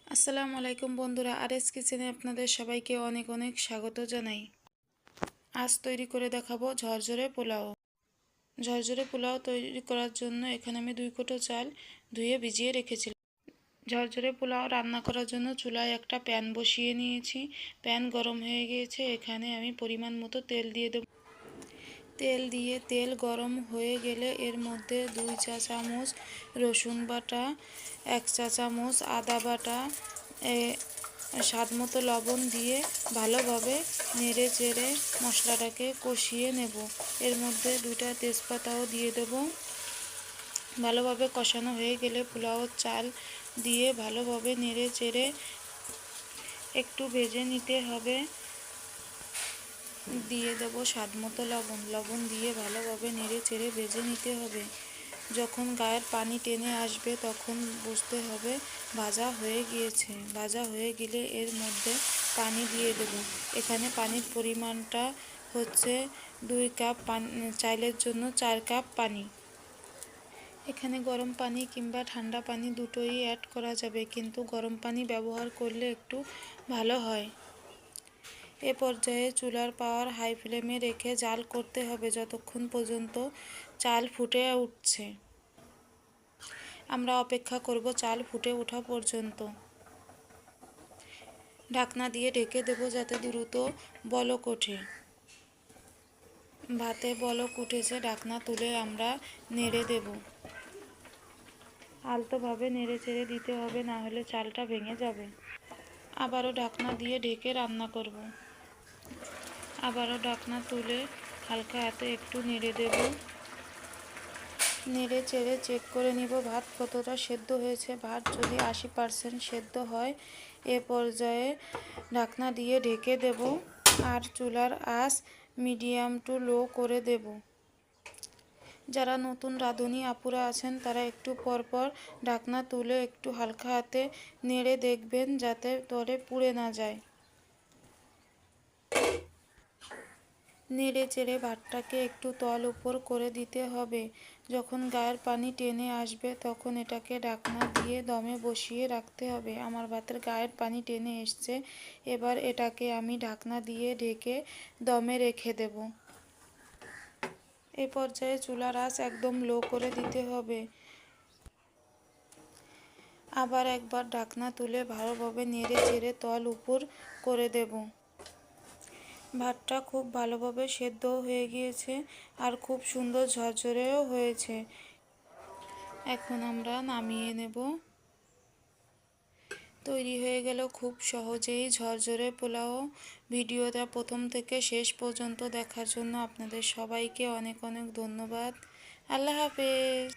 আসসালামু আলাইকুম বন্ধুরা, আরএস কিচেনে আপনাদের সবাইকে অনেক অনেক স্বাগত জানাই। আজ তৈরি করে দেখাবো ঝরঝরে পোলাও। ঝরঝরে পোলাও তৈরি করার জন্য এখানে আমি 2 কোটো চাল ধুয়ে ভিজিয়ে রেখেছিলাম। ঝরঝরে পোলাও রান্না করার জন্য চুলায় একটা প্যান বসিয়ে নিয়েছি। প্যান গরম হয়ে গিয়েছে, এখানে আমি পরিমাণ মতো তেল দিয়ে দেব। তেল গরম হয়ে গেলে এর মধ্যে 2 চা চামচ রসুন বাটা, 1 চা চামচ আদা বাটা, স্বাদ মতো লবণ দিয়ে ভালোভাবে নেড়ে চেড়ে মশলাটাকে কষিয়ে নেব। এর মধ্যে 2টা তেজপাতাও দিয়ে দেব। ভালোভাবে কষানো হয়ে গেলে পোলাওর চাল দিয়ে ভালোভাবে নেড়ে চেড়ে একটু ভেজে নিতে হবে। দিয়ে দেব স্বাদ মতো লবণ দিয়ে ভালোভাবে নেড়ে চেড়ে ভেজে নিতে হবে। যখন গায়ের পানি টেনে আসবে তখন বুঝতে হবে ভাজা হয়ে গিয়েছে। ভাজা হয়ে গেলে এর মধ্যে পানি দিয়ে দেব। এখানে পানির পরিমাণটা হচ্ছে 2 কাপ পানি, চাইলের জন্য 4 কাপ পানি। এখানে গরম পানি কিংবা ঠান্ডা পানি দুটোই অ্যাড করা যাবে, কিন্তু গরম পানি ব্যবহার করলে একটু ভালো হয়। এ পর্যায়ে চুলার পাওয়ার হাই ফ্লেমে রেখে জাল করতে হবে যতক্ষণ পর্যন্ত চাল ফুটে উঠছে। আমরা অপেক্ষা করব চাল ফুটে ওঠা পর্যন্ত। ঢাকনা দিয়ে ঢেকে দেব যাতে দ্রুত বলক ওঠে। ভাতে বলক উঠেছে, ঢাকনা তুলে আমরা নেড়ে দেব। আলতোভাবে নেড়ে চেড়ে দিতে হবে, না হলে চালটা ভেঙে যাবে। আবারও ঢাকনা দিয়ে ঢেকে রান্না করব। আবারও ঢাকনা তুলে হালকা হাতে একটু নেড়ে দেব। নেড়ে চেড়ে চেক করে নিব ভাত কতটা সেদ্ধ হয়েছে। ভাত যদি 80% সেদ্ধ হয় এ পর্যায়ে ঢাকনা দিয়ে ঢেকে দেব আর চুলার আঁচ মিডিয়াম টু লো করে দেব। যারা নতুন রাঁধুনি আপুরা আছেন তারা একটু পরপর ঢাকনা তুলে একটু হালকা হাতে নেড়ে দেখবেন যাতে তলে পুড়ে না যায়। নেড়ে চেড়ে ভাতটাকে একটু তল উপর করে দিতে হবে। যখন গায়ের পানি টেনে আসবে তখন এটাকে ঢাকনা দিয়ে দমে বসিয়ে রাখতে হবে। আমার ভাতের গায়ের পানি টেনে এসছে, এবার এটাকে আমি ঢাকনা দিয়ে ঢেকে দমে রেখে দেব। এই পর্যায়ে চুলার আঁচ একদম লো করে দিতে হবে। আবার একবার ঢাকনা তুলে ভালোভাবে নেড়ে চেড়ে তল উপর করে দেব। ভাতটা খুব ভালোভাবে সেদ্ধ হয়ে গিয়েছে আর খুব সুন্দর ঝরঝরেও হয়েছে। এখন আমরা নামিয়ে নেব। তৈরি হয়ে গেল খুব সহজেই ঝরঝরে পোলাও। ভিডিওটা প্রথম থেকে শেষ পর্যন্ত দেখার জন্য আপনাদের সবাইকে অনেক অনেক ধন্যবাদ। আল্লাহ হাফেজ।